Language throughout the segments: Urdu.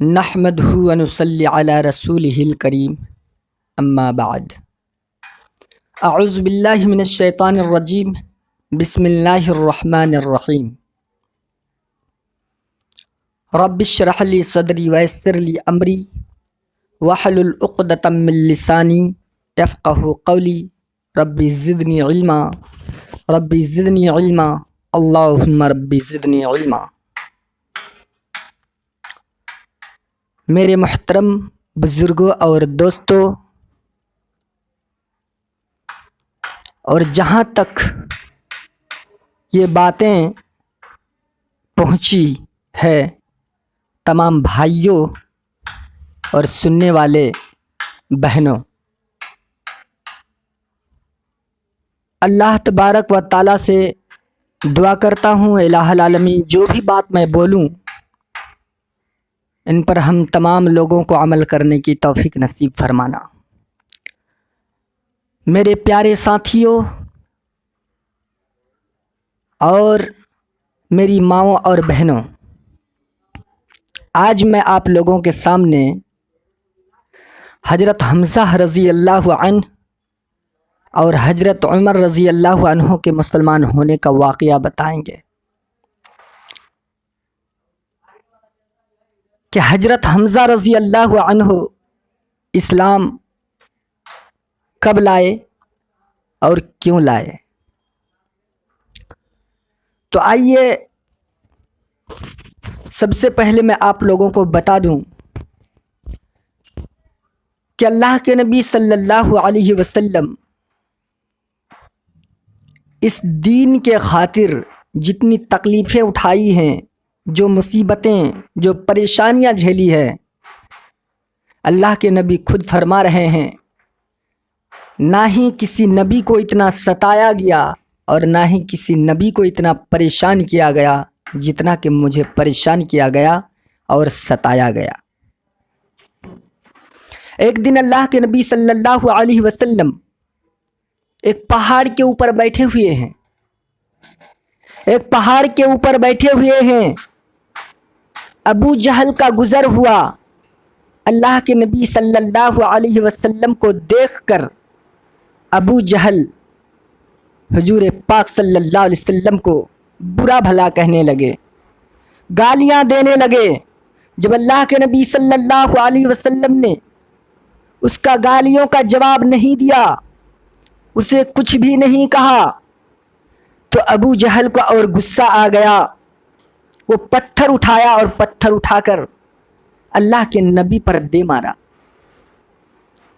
نحمدہ ونصلی علی رسولہ الکریم اما بعد اعوذ باللہ من الشیطان الرجیم بسم اللہ الرحمن الرحیم رب اشرح لی صدری ویسر لی امری واحلل عقدۃ من لسانی یفقہوا قولی رب زدنی علما اللہم رب زدنی علما۔ میرے محترم بزرگوں اور دوستوں، اور جہاں تک یہ باتیں پہنچی ہے تمام بھائیوں اور سننے والے بہنوں، اللہ تبارک و تعالیٰ سے دعا کرتا ہوں الہ العالمین جو بھی بات میں بولوں ان پر ہم تمام لوگوں کو عمل کرنے کی توفیق نصیب فرمانا۔ میرے پیارے ساتھیوں اور میری ماؤں اور بہنوں، آج میں آپ لوگوں کے سامنے حضرت حمزہ رضی اللہ عنہ اور حضرت عمر رضی اللہ عنہ کے مسلمان ہونے کا واقعہ بتائیں گے کہ حضرت حمزہ رضی اللہ عنہ اسلام کب لائے اور کیوں لائے۔ تو آئیے سب سے پہلے میں آپ لوگوں کو بتا دوں کہ اللہ کے نبی صلی اللہ علیہ وسلم اس دین کے خاطر جتنی تکلیفیں اٹھائی ہیں، جو مصیبتیں، جو پریشانیاں جھیلی ہے، اللہ کے نبی خود فرما رہے ہیں نہ ہی کسی نبی کو اتنا ستایا گیا اور نہ ہی کسی نبی کو اتنا پریشان کیا گیا جتنا کہ مجھے پریشان کیا گیا اور ستایا گیا۔ ایک دن اللہ کے نبی صلی اللہ علیہ وسلم ایک پہاڑ کے اوپر بیٹھے ہوئے ہیں، ایک پہاڑ کے اوپر بیٹھے ہوئے ہیں، ابو جہل کا گزر ہوا۔ اللہ کے نبی صلی اللہ علیہ وسلم کو دیکھ کر ابو جہل حضور پاک صلی اللہ علیہ وسلم کو برا بھلا کہنے لگے، گالیاں دینے لگے۔ جب اللہ کے نبی صلی اللہ علیہ وسلم نے اس کا گالیوں کا جواب نہیں دیا، اسے کچھ بھی نہیں کہا، تو ابو جہل کو اور غصہ آ گیا۔ وہ پتھر اٹھایا اور پتھر اٹھا کر اللہ کے نبی پر دے مارا۔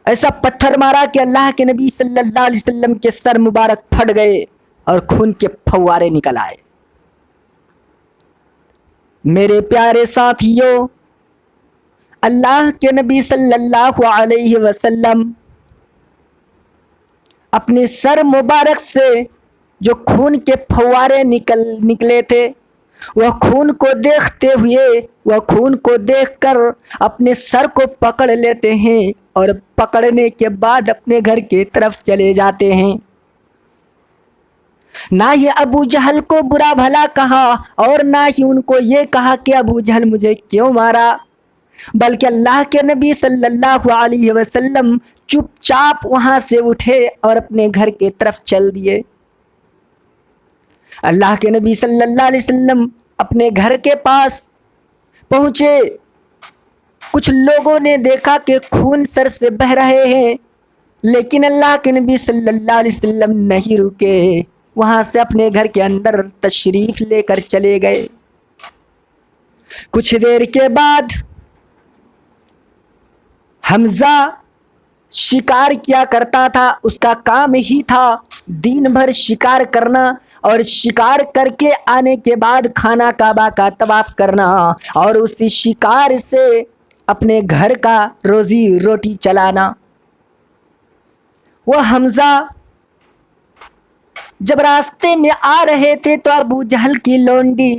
ایسا پتھر مارا کہ اللہ کے نبی صلی اللہ علیہ وسلم کے سر مبارک پھٹ گئے اور خون کے پھوارے نکل آئے۔ میرے پیارے ساتھیوں، اللہ کے نبی صلی اللہ علیہ وسلم اپنے سر مبارک سے جو خون کے پھوارے نکلے تھے، وہ خون کو دیکھتے ہوئے، وہ خون کو دیکھ کر اپنے سر کو پکڑ لیتے ہیں اور پکڑنے کے بعد اپنے گھر کی طرف چلے جاتے ہیں۔ نہ ہی ابو جہل کو برا بھلا کہا اور نہ ہی ان کو یہ کہا کہ ابو جہل مجھے کیوں مارا، بلکہ اللہ کے نبی صلی اللہ علیہ وسلم چپ چاپ وہاں سے اٹھے اور اپنے گھر کی طرف چل دیے۔ اللہ کے نبی صلی اللہ علیہ وسلم اپنے گھر کے پاس پہنچے۔ کچھ لوگوں نے دیکھا کہ خون سر سے بہہ رہے ہیں، لیکن اللہ کے نبی صلی اللہ علیہ وسلم نہیں رکے، وہاں سے اپنے گھر کے اندر تشریف لے کر چلے گئے۔ کچھ دیر کے بعد حمزہ شکار کیا کرتا تھا، اس کا کام ہی تھا دن بھر شکار کرنا، اور شکار کر کے آنے کے بعد خانہ کعبہ کا طواف کرنا اور اسی شکار سے اپنے گھر کا روزی روٹی چلانا۔ وہ حمزہ جب راستے میں آ رہے تھے تو ابو جہل کی لونڈی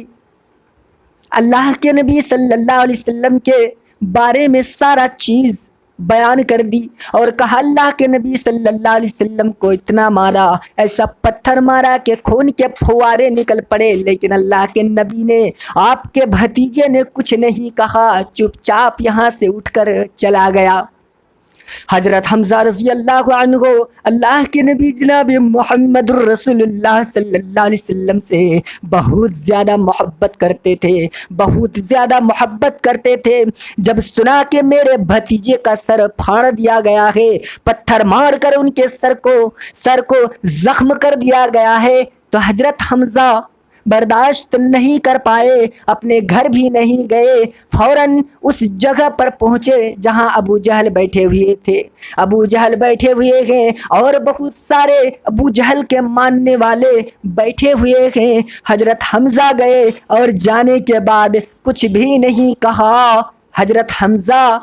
اللہ کے نبی صلی اللہ علیہ وسلم کے بارے میں سارا چیز بیان کر دی اور کہا اللہ کے نبی صلی اللہ علیہ وسلم کو اتنا مارا، ایسا پتھر مارا کہ خون کے پھوارے نکل پڑے، لیکن اللہ کے نبی نے، آپ کے بھتیجے نے کچھ نہیں کہا، چپ چاپ یہاں سے اٹھ کر چلا گیا۔ حضرت حمزہ رضی اللہ عنہ اللہ کے نبی جناب محمد رسول اللہ صلی اللہ علیہ وسلم سے بہت زیادہ محبت کرتے تھے، بہت زیادہ محبت کرتے تھے۔ جب سنا کہ میرے بھتیجے کا سر پھاڑ دیا گیا ہے، پتھر مار کر ان کے سر کو زخم کر دیا گیا ہے، تو حضرت حمزہ برداشت نہیں کر پائے، اپنے گھر بھی نہیں گئے، فوراً اس جگہ پر پہنچے جہاں ابو جہل بیٹھے ہوئے تھے۔ ابو جہل بیٹھے ہوئے ہیں اور بہت سارے ابو جہل کے ماننے والے بیٹھے ہوئے ہیں۔ حضرت حمزہ گئے اور جانے کے بعد کچھ بھی نہیں کہا۔ حضرت حمزہ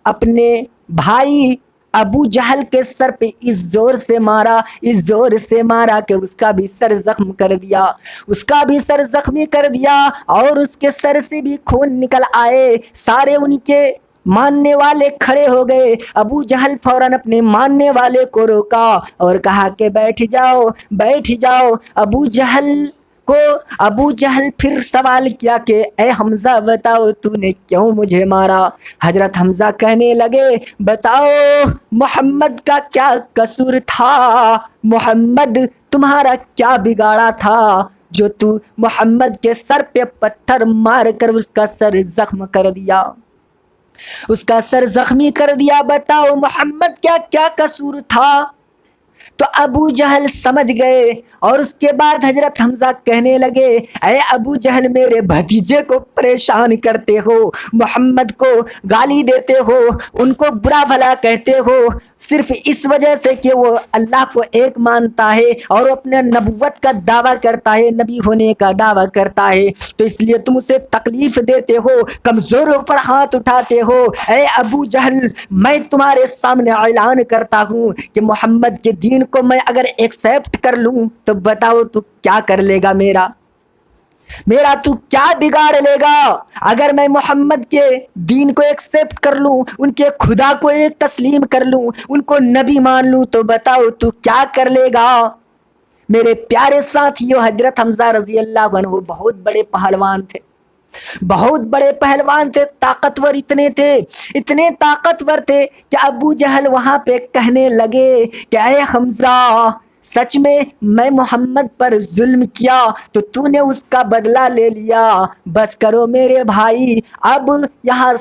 اپنے بھائی ابو جہل کے سر پہ اس زور سے مارا کہ اس کا بھی سر زخم کر دیا، اس کا بھی سر زخمی کر دیا اور اس کے سر سے بھی خون نکل آئے۔ سارے ان کے ماننے والے کھڑے ہو گئے۔ ابو جہل فوراً اپنے ماننے والے کو روکا اور کہا کہ بیٹھ جاؤ۔ ابو جہل پھر سوال کیا کہ اے حمزہ بتاؤ تو نے کیوں مجھے مارا؟ حضرت حمزہ کہنے لگے بتاؤ محمد کا کیا قصور تھا، محمد تمہارا کیا بگاڑا تھا جو تو محمد کے سر پہ پتھر مار کر اس کا سر زخم کر دیا، اس کا سر زخمی کر دیا، بتاؤ محمد کیا قصور تھا؟ تو ابو جہل سمجھ گئے اور اس کے بعد حضرت حمزہ کہنے لگے اے ابو جہل میرے بھتیجے کو پریشان کرتے ہو، محمد کو گالی دیتے ہو، ان کو برا بھلا کہتے ہو صرف اس وجہ سے کہ وہ اللہ کو ایک مانتا ہے اور اپنے نبوت کا دعویٰ کرتا ہے، نبی ہونے کا دعویٰ کرتا ہے، تو اس لیے تم اسے تکلیف دیتے ہو، کمزوروں پر ہاتھ اٹھاتے ہو۔ اے ابو جہل میں تمہارے سامنے اعلان کرتا ہوں کہ محمد کے دین کو میں اگر ایکسیپٹ کر لوں تو بتاؤ تو کیا کر لے گا، میرا تو کیا بگاڑ لے گا؟ اگر میں محمد کے دین کو ایکسیپٹ کر لوں، ان کے خدا کو ایک تسلیم کر لوں، ان کو نبی مان لوں تو بتاؤ تو کیا کر لے گا؟ میرے پیارے ساتھیوں، حضرت حمزہ رضی اللہ عنہ بہت بڑے پہلوان تھے، طاقتور اتنے طاقتور تھے کہ ابو جہل وہاں پہ کہنے لگے کہ اے حمزہ سچ میں محمد پر ظلم کیا تو تو نے اس کا بدلہ لے لیا، بس کرو میرے بھائی، اب یہاں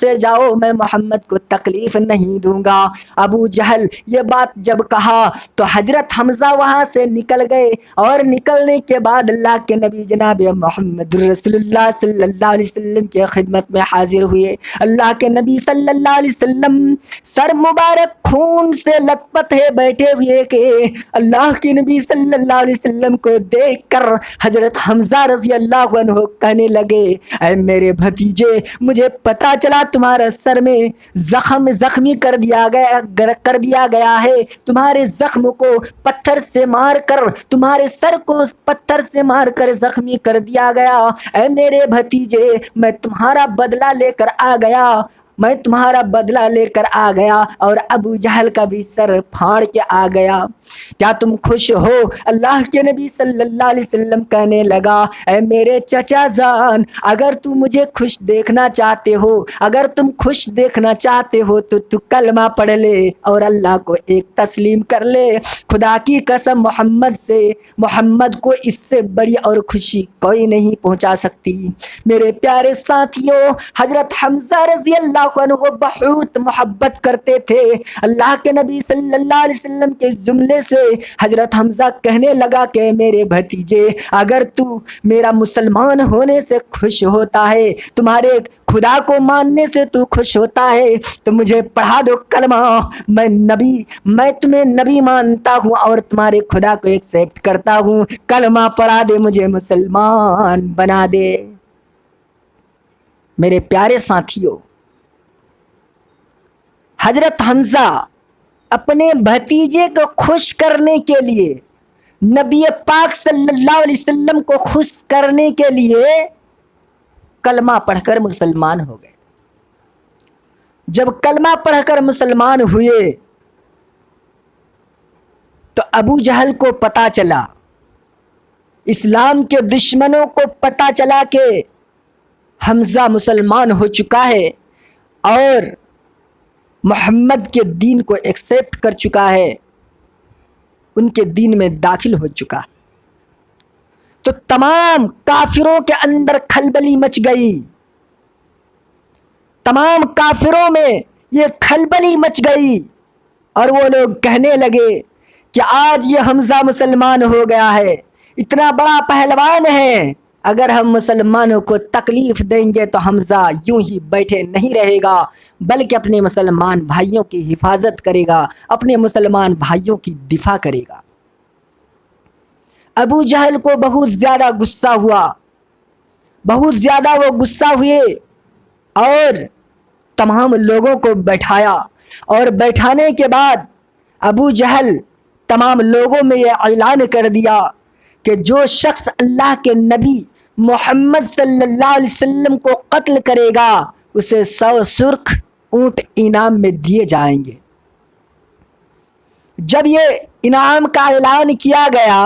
سے جاؤ، میں محمد کو تکلیف نہیں دوں گا۔ ابو جہل یہ بات جب کہا تو حضرت حمزہ وہاں سے نکل گئے اور نکلنے کے بعد اللہ کے نبی جناب محمد رسول اللہ صلی اللہ علیہ وسلم کی خدمت میں حاضر ہوئے۔ اللہ کے نبی صلی اللہ علیہ وسلم سر مبارک خون سے لت پت ہے بیٹھے ہوئے کہ اللہ کے نبی صلی اللہ علیہ وسلم کو دیکھ کر حضرت حمزہ رضی اللہ عنہ کہنے لگے اے میرے بھتیجے مجھے پتا چلا تمہارے سر میں زخمی کر دیا گیا ہے، تمہارے زخم کو پتھر سے مار کر، تمہارے سر کو پتھر سے مار کر زخمی کر دیا گیا۔ اے میرے بھتیجے میں تمہارا بدلہ لے کر آ گیا اور ابو جہل کا بھی سر پھاڑ کے آ گیا۔ کیا تم خوش ہو؟ اللہ کے نبی صلی اللہ علیہ وسلم کہنے لگا اے میرے چچا جان اگر تم مجھے خوش دیکھنا چاہتے ہو تو تو کلمہ پڑھ لے اور اللہ کو ایک تسلیم کر لے۔ خدا کی قسم محمد کو اس سے بڑی اور خوشی کوئی نہیں پہنچا سکتی۔ میرے پیارے ساتھیوں، حضرت حمزہ رضی اللہ عنہ بہت محبت کرتے تھے اللہ کے نبی صلی اللہ علیہ وسلم کے جملے سے۔ حضرت حمزہ کہنے لگا کہ میرے بھتیجے اگر تو میرا مسلمان ہونے سے خوش ہوتا ہے، تمہارے خدا کو ماننے سے تو خوش ہوتا ہے تو مجھے پڑھا دو کلمہ، میں تمہیں نبی مانتا ہوں اور تمہارے خدا کو ایکسیپٹ کرتا ہوں، کلمہ پڑھا دے، مجھے مسلمان بنا دے۔ میرے پیارے ساتھیوں، حضرت حمزہ اپنے بھتیجے کو خوش کرنے کے لیے، نبی پاک صلی اللہ علیہ وسلم کو خوش کرنے کے لیے کلمہ پڑھ کر مسلمان ہو گئے۔ جب کلمہ پڑھ کر مسلمان ہوئے تو ابو جہل کو پتہ چلا، اسلام کے دشمنوں کو پتہ چلا کہ حمزہ مسلمان ہو چکا ہے اور محمد کے دین کو ایکسیپٹ کر چکا ہے، ان کے دین میں داخل ہو چکا۔ تو تمام کافروں کے اندر کھلبلی مچ گئی، تمام کافروں میں یہ کھلبلی مچ گئی، اور وہ لوگ کہنے لگے کہ آج یہ حمزہ مسلمان ہو گیا ہے، اتنا بڑا پہلوان ہے، اگر ہم مسلمانوں کو تکلیف دیں گے تو حمزہ یوں ہی بیٹھے نہیں رہے گا، بلکہ اپنے مسلمان بھائیوں کی حفاظت کرے گا، اپنے مسلمان بھائیوں کی دفاع کرے گا۔ ابو جہل کو بہت زیادہ غصہ ہوا، بہت زیادہ وہ غصہ ہوئے اور تمام لوگوں کو بیٹھایا، اور بیٹھانے کے بعد ابو جہل تمام لوگوں میں یہ اعلان کر دیا کہ جو شخص اللہ کے نبی محمد صلی اللہ علیہ وسلم کو قتل کرے گا اسے 100 سرخ اونٹ انعام میں دیے جائیں گے۔ جب یہ انعام کا اعلان کیا گیا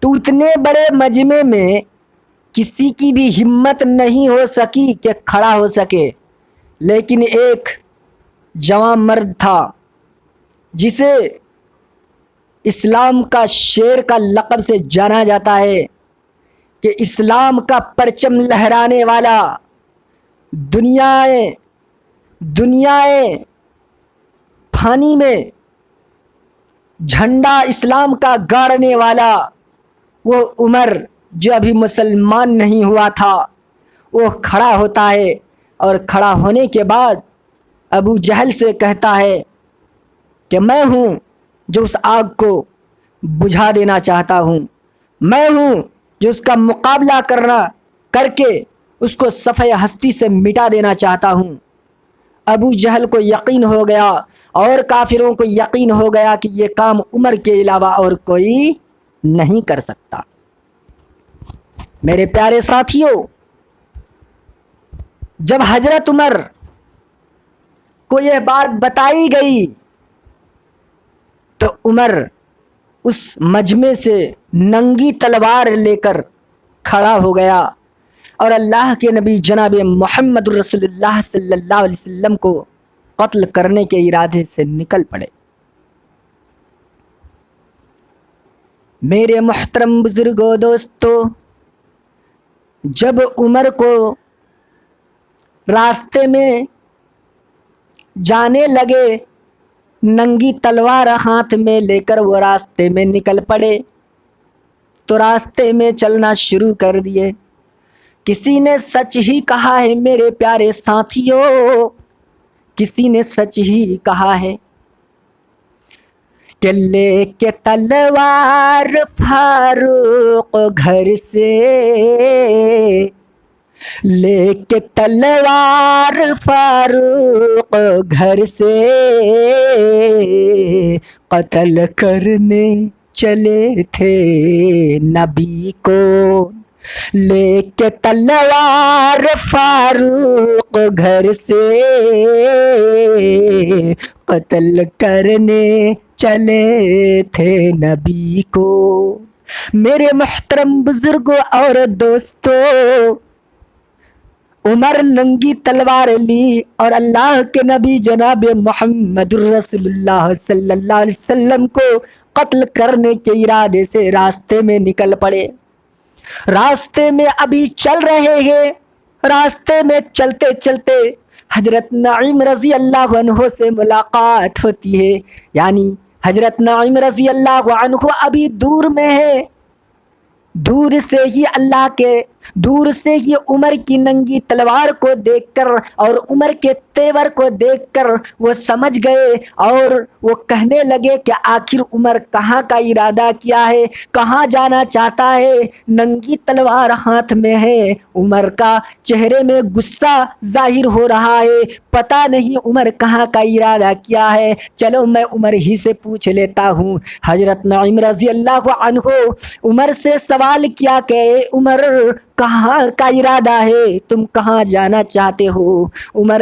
تو اتنے بڑے مجمع میں کسی کی بھی ہمت نہیں ہو سکی کہ کھڑا ہو سکے، لیکن ایک جوان مرد تھا جسے اسلام کا شیر کا لقب سے جانا جاتا ہے کہ اسلام کا پرچم لہرانے والا، دنیائے پھانی میں جھنڈا اسلام کا گاڑنے والا، وہ عمر جو ابھی مسلمان نہیں ہوا تھا، وہ کھڑا ہوتا ہے، اور کھڑا ہونے کے بعد ابو جہل سے کہتا ہے کہ میں ہوں جو اس آگ کو بجھا دینا چاہتا ہوں، میں ہوں جو اس کا مقابلہ کر کے اس کو صفحہ ہستی سے مٹا دینا چاہتا ہوں۔ ابو جہل کو یقین ہو گیا اور کافروں کو یقین ہو گیا کہ یہ کام عمر کے علاوہ اور کوئی نہیں کر سکتا۔ میرے پیارے ساتھیوں، جب حضرت عمر کو یہ بات بتائی گئی تو عمر اس مجمع سے ننگی تلوار لے کر کھڑا ہو گیا اور اللہ کے نبی جناب محمد رسول اللہ صلی اللہ علیہ وسلم کو قتل کرنے کے ارادے سے نکل پڑے۔ میرے محترم بزرگوں، دوستو، جب عمر کو راستے میں جانے لگے، ننگی تلوار ہاتھ میں لے کر وہ راستے میں نکل پڑے، تو راستے میں چلنا شروع کر دیے۔ کسی نے سچ ہی کہا ہے میرے پیارے ساتھیوں، کسی نے سچ ہی کہا ہے کہ لے کے تلوار فاروق گھر سے، لے کے تلوار فاروق گھر سے قتل کرنے چلے تھے نبی کو، لے کے تلوار فاروق گھر سے قتل کرنے چلے تھے نبی کو۔ میرے محترم بزرگوں اور دوستوں، عمر ننگی تلوار لی اور اللہ کے نبی جناب محمد رسول اللہ صلی اللہ علیہ وسلم کو قتل کرنے کے ارادے سے راستے میں نکل پڑے۔ راستے میں ابھی چل رہے ہیں، راستے میں چلتے چلتے حضرت نعیم رضی اللہ عنہ سے ملاقات ہوتی ہے، یعنی حضرت نعیم رضی اللہ عنہ ابھی دور میں ہے۔ دور سے ہی عمر کی ننگی تلوار کو دیکھ کر اور عمر کے تیور کو دیکھ کر وہ سمجھ گئے اور وہ کہنے لگے کہ آخر عمر کہاں کا ارادہ کیا ہے، کہاں جانا چاہتا ہے، ننگی تلوار ہاتھ میں ہے، عمر کا چہرے میں غصہ ظاہر ہو رہا ہے، پتہ نہیں عمر کہاں کا ارادہ کیا ہے، چلو میں عمر ہی سے پوچھ لیتا ہوں۔ حضرت نعیم رضی اللہ عنہ عمر سے سوال کیا کہ اے عمر، کہاں کا ارادہ ہے، تم کہاں جانا چاہتے ہو؟ عمر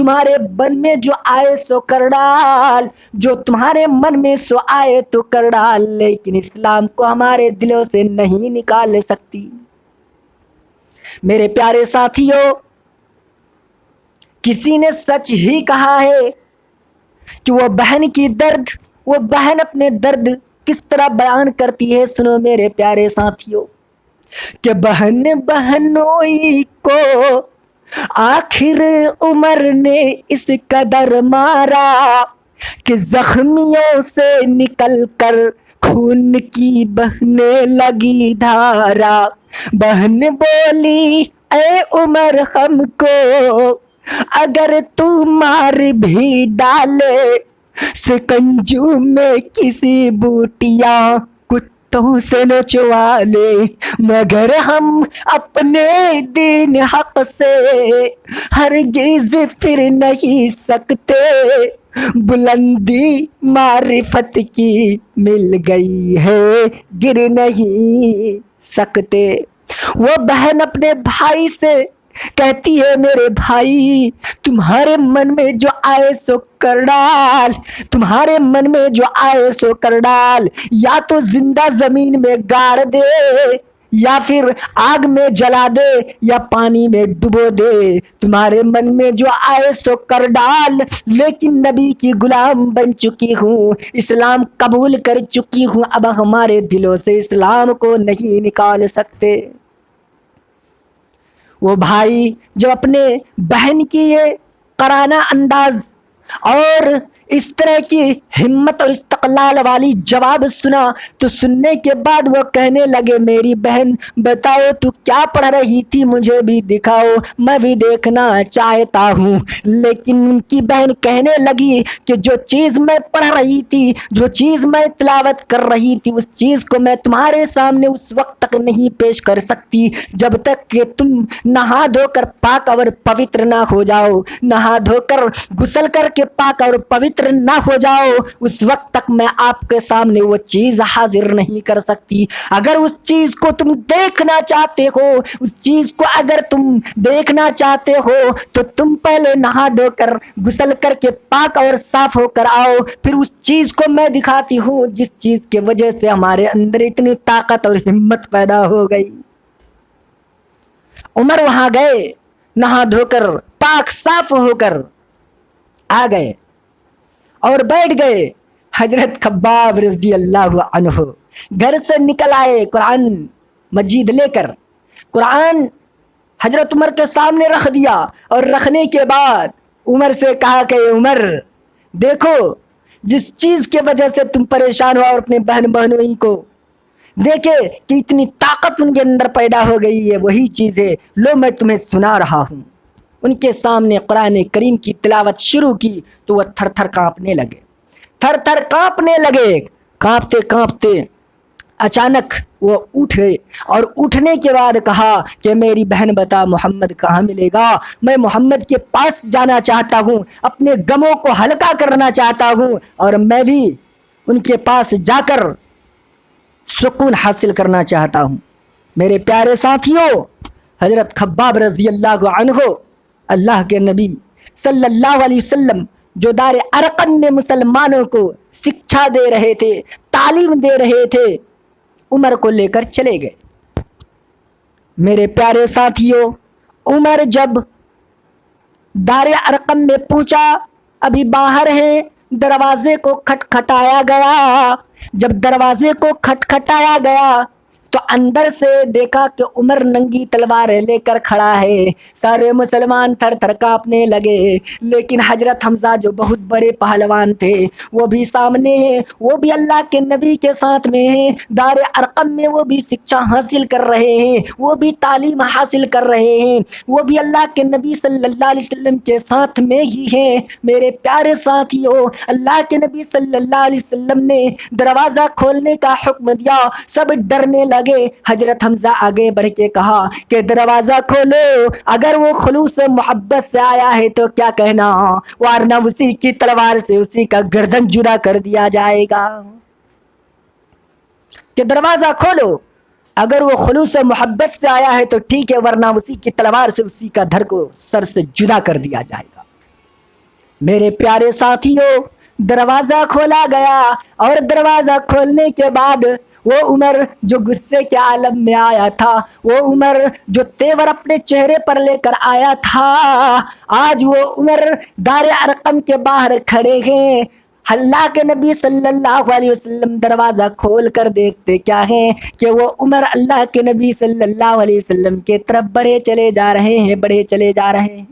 تمہارے من میں جو آئے سو کر ڈال، جو تمہارے من میں سو آئے تو کر ڈال، لیکن اسلام کو ہمارے دلوں سے نہیں نکال سکتی۔ میرے پیارے ساتھیوں، کسی نے سچ ہی کہا ہے کہ وہ بہن کی درد، وہ بہن اپنے درد کس طرح بیان کرتی ہے، سنو میرے پیارے ساتھیوں، کہ بہن بہنوئی کو آخر عمر نے اس قدر مارا کہ زخمیوں سے نکل کر خون کی بہنے لگی دھارا۔ بہن بولی اے عمر ہم کو اگر تو مار بھی ڈالے سکنجو میں کسی بوٹیا کتوں سے نچوا لے، مگر ہم اپنے دین حق سے ہرگز پھر نہیں سکتے، بلندی معرفت کی مل گئی ہے گر نہیں سکتے۔ وہ بہن اپنے بھائی سے کہتی ہے میرے بھائی تمہارے من میں جو آئے سو کر ڈال، تمہارے من میں جو آئے سو کر ڈال، یا تو زندہ زمین میں گاڑ دے، یا پھر آگ میں جلا دے، یا پانی میں ڈبو دے، تمہارے من میں جو آئے سو کر ڈال، لیکن نبی کی غلام بن چکی ہوں، اسلام قبول کر چکی ہوں، اب ہمارے دلوں سے اسلام کو نہیں نکال سکتے۔ وہ بھائی جب اپنے بہن کی یہ کرانہ انداز اور اس طرح کی ہمت اور استقلال والی جواب سنا تو سننے کے بعد وہ کہنے لگے میری بہن بتاؤ تو کیا پڑھ رہی تھی، مجھے بھی دکھاؤ میں بھی دیکھنا چاہتا ہوں۔ لیکن ان کی بہن کہنے لگی کہ جو چیز میں پڑھ رہی تھی، جو چیز میں تلاوت کر رہی تھی، اس چیز کو میں تمہارے سامنے اس وقت تک نہیں پیش کر سکتی جب تک کہ تم نہا دھو کر پاک اور پوتر نہ ہو جاؤ، نہا دھو کر غسل کر کے پاک اور پوتر نہ ہو جاؤ، اس وقت تک میں آپ کے سامنے وہ چیز حاضر نہیں کر سکتی۔ اگر اس چیز کو تم دیکھنا چاہتے ہو، اس چیز کو اگر تم دیکھنا چاہتے ہو تو تم پہلے نہا دھو کر غسل کر کے پاک اور صاف ہو کر آؤ، پھر اس چیز کو میں دکھاتی ہوں جس چیز کی وجہ سے ہمارے اندر اتنی طاقت اور ہمت پیدا ہو گئی۔ عمر وہاں گئے، نہا دھو کر پاک صاف ہو کر آ گئے اور بیٹھ گئے۔ حضرت خباب رضی اللہ عنہ گھر سے نکل آئے قرآن مجید لے کر، قرآن حضرت عمر کے سامنے رکھ دیا، اور رکھنے کے بعد عمر سے کہا کہ عمر دیکھو جس چیز کی وجہ سے تم پریشان ہو اور اپنے بہن بہنوئی کو دیکھے کہ اتنی طاقت ان کے اندر پیدا ہو گئی ہے، وہی چیز ہے، لو میں تمہیں سنا رہا ہوں۔ ان کے سامنے قرآن کریم کی تلاوت شروع کی تو وہ تھر تھر کانپنے لگے، تھر تھر کانپنے لگے۔ کانپتے کانپتے اچانک وہ اٹھے، اور اٹھنے کے بعد کہا کہ میری بہن بتا محمد کہاں ملے گا، میں محمد کے پاس جانا چاہتا ہوں، اپنے غموں کو ہلکا کرنا چاہتا ہوں، اور میں بھی ان کے پاس جا کر سکون حاصل کرنا چاہتا ہوں۔ میرے پیارے ساتھیوں، حضرت خباب رضی اللہ عنہ اللہ کے نبی صلی اللہ علیہ وسلم جو دار ارقم میں مسلمانوں کو شکشا دے رہے تھے، تعلیم دے رہے تھے، عمر کو لے کر چلے گئے۔ میرے پیارے ساتھیوں، عمر جب دار ارقم میں پہنچا، ابھی باہر ہیں، دروازے کو کھٹکھٹایا گیا۔ جب دروازے کو کھٹکھٹایا گیا تو اندر سے دیکھا کہ عمر ننگی تلوار لے کر کھڑا ہے۔ سارے مسلمان تھر تھر کانپنے لگے، لیکن حضرت حمزہ جو بہت بڑے پہلوان تھے وہ بھی سامنے ہیں، وہ بھی اللہ کے نبی کے ساتھ میں ہیں، دار ارقم میں وہ بھی شکشا حاصل کر رہے ہیں، وہ بھی تعلیم حاصل کر رہے ہیں، وہ بھی اللہ کے نبی صلی اللہ علیہ وسلم کے ساتھ میں ہی ہیں۔ میرے پیارے ساتھیوں، اللہ کے نبی صلی اللہ علیہ وسلم نے دروازہ کھولنے کا حکم دیا، سب ڈرنے لگے۔ حضرت حمزہ آگے بڑھ کے کہا کہ دروازہ کھولو، اگر وہ خلوص محبت سے آیا ہے تو کیا کہنا، ورنہ اسی کی تلوار سے اسی کا گردن جدا کر دیا جائے گا۔ کہ دروازہ کھولو، اگر وہ خلوص محبت سے آیا ہے تو ٹھیک ہے، ورنہ اسی کی تلوار سے اسی کا دھڑ کو سر سے جدا کر دیا جائے گا۔ میرے پیارے ساتھیوں، دروازہ کھولا گیا اور دروازہ کھولنے کے بعد وہ عمر جو غصے کے عالم میں آیا تھا، وہ عمر جو تیور اپنے چہرے پر لے کر آیا تھا، آج وہ عمر دار ارقم کے باہر کھڑے ہیں۔ اللہ کے نبی صلی اللہ علیہ وسلم دروازہ کھول کر دیکھتے کیا ہیں کہ وہ عمر اللہ کے نبی صلی اللہ علیہ وسلم کے طرف بڑھے چلے جا رہے ہیں، بڑھے چلے جا رہے ہیں۔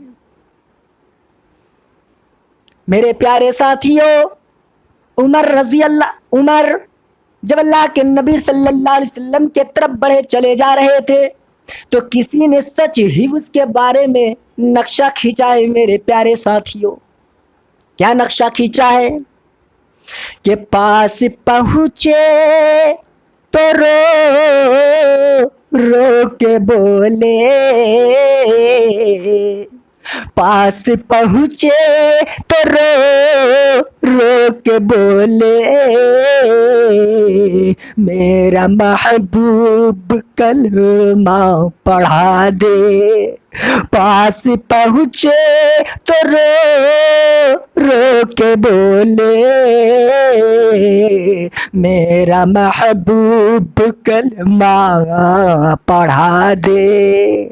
میرے پیارے ساتھیوں، عمر جب اللہ کے نبی صلی اللہ علیہ وسلم کے طرف بڑھے چلے جا رہے تھے تو کسی نے سچ ہی اس کے بارے میں نقشہ کھینچا ہے۔ میرے پیارے ساتھیوں، کیا نقشہ کھینچا ہے کہ پاس پہنچے تو رو رو کے بولے، پاس پہنچے تو رو رو کے بولے، میرا محبوب کلمہ پڑھا دے۔ پاس پہنچے تو رو رو کے بولے، میرا محبوب کلمہ پڑھا دے۔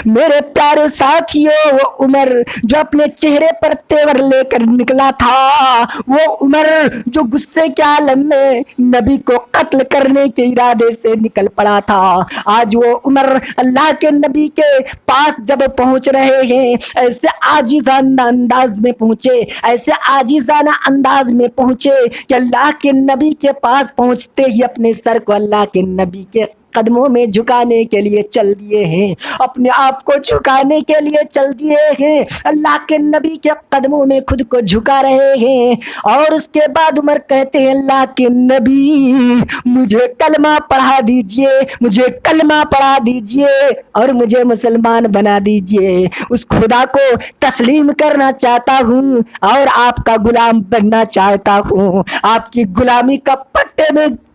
میرے پیارے ساتھیوں، وہ عمر جو اپنے چہرے پر تیور لے کر نکلا تھا، وہ عمر جو غصے کے عالم میں نبی کو قتل کرنے کے ارادے سے نکل پڑا تھا، آج وہ عمر اللہ کے نبی کے پاس جب پہنچ رہے ہیں، ایسے عاجزانہ انداز میں پہنچے، ایسے عاجزانہ انداز میں پہنچے کہ اللہ کے نبی کے پاس پہنچتے ہی اپنے سر کو اللہ کے نبی کے قدموں میں جھکانے کے لیے چل دیے ہیں، اپنے آپ کو جھکانے کے لیے چل دیے ہیں، اللہ کے نبی کے قدموں میں خود کو جھکا رہے ہیں۔ اور اس کے بعد عمر کہتے ہیں، اللہ کے نبی مجھے کلمہ پڑھا دیجئے، مجھے کلمہ پڑھا دیجئے اور مجھے مسلمان بنا دیجئے، اس خدا کو تسلیم کرنا چاہتا ہوں اور آپ کا غلام بننا چاہتا ہوں، آپ کی غلامی کا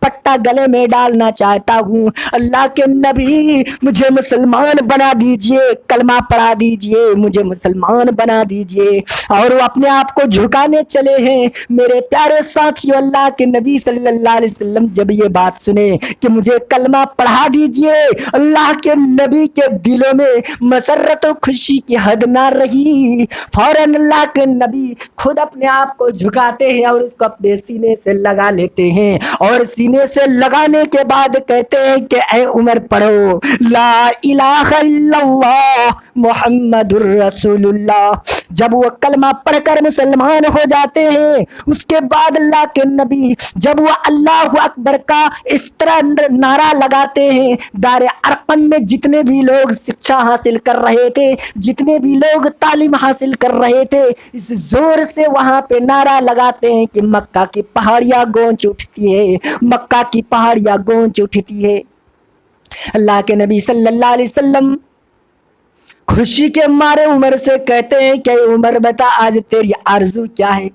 پٹا گلے میں ڈالنا چاہتا ہوں۔ اللہ کے نبی مجھے مسلمان بنا دیجئے، کلمہ پڑھا دیجئے، مجھے مسلمان بنا دیجئے۔ اور وہ اپنے آپ کو جھکانے چلے ہیں۔ میرے پیارے ساتھیو، اللہ کے نبی صلی اللہ علیہ وسلم جب یہ بات سنے کہ مجھے کلمہ پڑھا دیجئے، اللہ کے نبی کے دلوں میں مسرت و خوشی کی حد نہ رہی۔ فوراً اللہ کے نبی خود اپنے آپ کو جھکاتے ہیں اور اس کو اپنے سینے سے لگا لیتے ہیں، اور سینے سے لگانے کے بعد کہتے ہیں کہ اے عمر پڑھو لا الہ الا اللہ محمد الرسول اللہ۔ جب وہ کلمہ پڑھ کر مسلمان ہو جاتے ہیں، اس کے بعد اللہ کے نبی جب وہ اللہ اکبر کا اس طرح نعرہ لگاتے ہیں، دار ارقم میں جتنے بھی لوگ شکشا حاصل کر رہے تھے، جتنے بھی لوگ تعلیم حاصل کر رہے تھے، اس زور سے وہاں پہ نعرہ لگاتے ہیں کہ مکہ کی پہاڑیاں گونج اٹھتی ہے، مکہ کی پہاڑیاں گونج اٹھتی ہے۔ اللہ کے نبی صلی اللہ علیہ وسلم خوشی کے مارے عمر سے کہتے ہیں کہ عمر بتا آج تیری آرزو کیا ہے،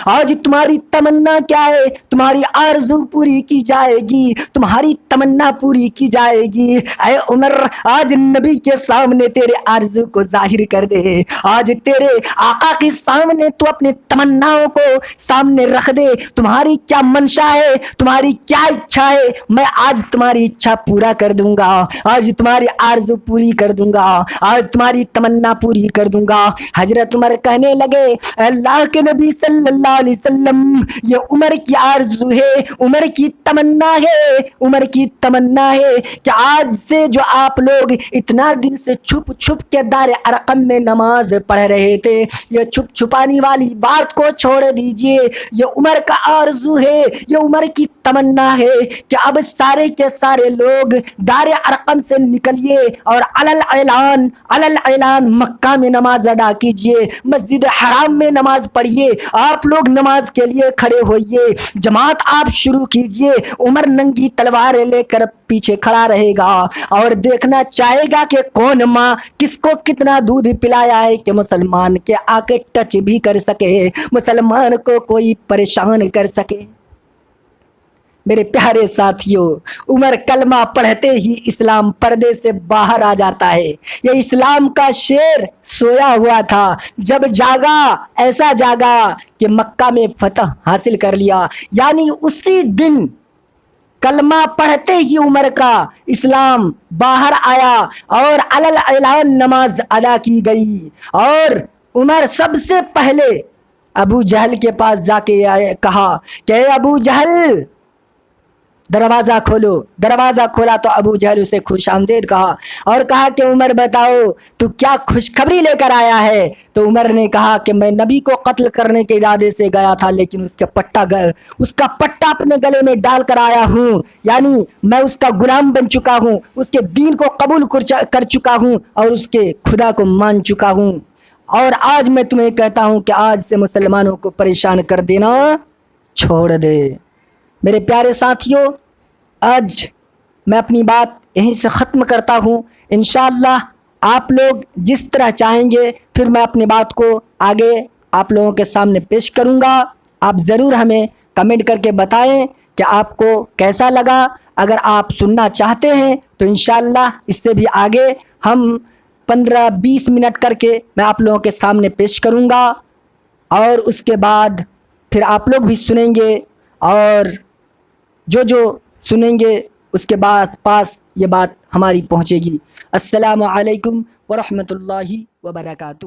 آج تمہاری تمنا کیا ہے، تمہاری آرزو پوری کی جائے گی، تمہاری تمنا پوری کی جائے گی۔ اے عمر آج نبی کے سامنے تیرے آرزو کو ظاہر کر دے، آج تیرے آقا کے سامنے تو اپنے تمناؤں کو سامنے رکھ دے، تمہاری کیا منشا ہے، تمہاری کیا اچھا ہے، میں آج تمہاری اچھا پورا کر دوں گا، آج تمہاری آرزو پوری کر دوں گا، آج تمہاری تمنا پوری کر دوں گا۔ حضرت عمر کہنے لگے، اللہ کے نبی صلی اللہ علیہ وسلم، یہ عمر کی آرزو ہے، عمر کی تمنا ہے، عمر کی تمنا ہے کہ آج سے جو آپ لوگ اتنا دن سے چھپ چھپ کے دار ارقم میں نماز پڑھ رہے تھے، یہ چھپ چھپانی والی بات کو چھوڑ دیجئے، یہ عمر کا آرزو ہے، یہ عمر کی تمنا ہے کہ اب سارے کے سارے لوگ دار ارقم سے نکلیے اور علل اعلان مکہ میں نماز ادا کیجئے، مسجد حرام میں نماز پڑھیے، آپ لوگ نماز کے لیے کھڑے ہوئیے، جماعت آپ شروع کیجئے۔ عمر ننگی تلوار لے کر پیچھے کھڑا رہے گا اور دیکھنا چاہے گا کہ کون ماں کس کو کتنا دودھ پلایا ہے کہ مسلمان کے آکے ٹچ بھی کر سکے، مسلمان کو کوئی پریشان کر سکے۔ میرے پیارے ساتھیوں، عمر کلمہ پڑھتے ہی اسلام پردے سے باہر آ جاتا ہے۔ یہ اسلام کا شیر سویا ہوا تھا، جب جاگا ایسا جاگا کہ مکہ میں فتح حاصل کر لیا۔ یعنی اسی دن کلمہ پڑھتے ہی عمر کا اسلام باہر آیا اور علل اعلان نماز ادا کی گئی، اور عمر سب سے پہلے ابو جہل کے پاس جا کے کہا کہ اے ابو جہل دروازہ کھولو۔ دروازہ کھولا تو ابو جہل اسے خوش آمدید کہا اور کہا کہ عمر بتاؤ تو کیا خوشخبری لے کر آیا ہے؟ تو عمر نے کہا کہ میں نبی کو قتل کرنے کے ارادے سے گیا تھا، لیکن اس کا پٹا اپنے گلے میں ڈال کر آیا ہوں، یعنی میں اس کا غلام بن چکا ہوں، اس کے دین کو قبول کر چکا ہوں اور اس کے خدا کو مان چکا ہوں، اور آج میں تمہیں کہتا ہوں کہ آج سے مسلمانوں کو پریشان کر دینا چھوڑ دے۔ میرے پیارے ساتھیوں، آج میں اپنی بات یہیں سے ختم کرتا ہوں۔ انشاءاللہ آپ لوگ جس طرح چاہیں گے پھر میں اپنی بات کو آگے آپ لوگوں کے سامنے پیش کروں گا۔ آپ ضرور ہمیں کمنٹ کر کے بتائیں کہ آپ کو کیسا لگا۔ اگر آپ سننا چاہتے ہیں تو انشاءاللہ اس سے بھی آگے ہم 15-20 منٹ کر کے میں آپ لوگوں کے سامنے پیش کروں گا، اور اس کے بعد پھر آپ لوگ بھی سنیں گے، اور جو سنیں گے اس کے پاس یہ بات ہماری پہنچے گی۔ السلام علیکم ورحمۃ اللہ وبرکاتہ۔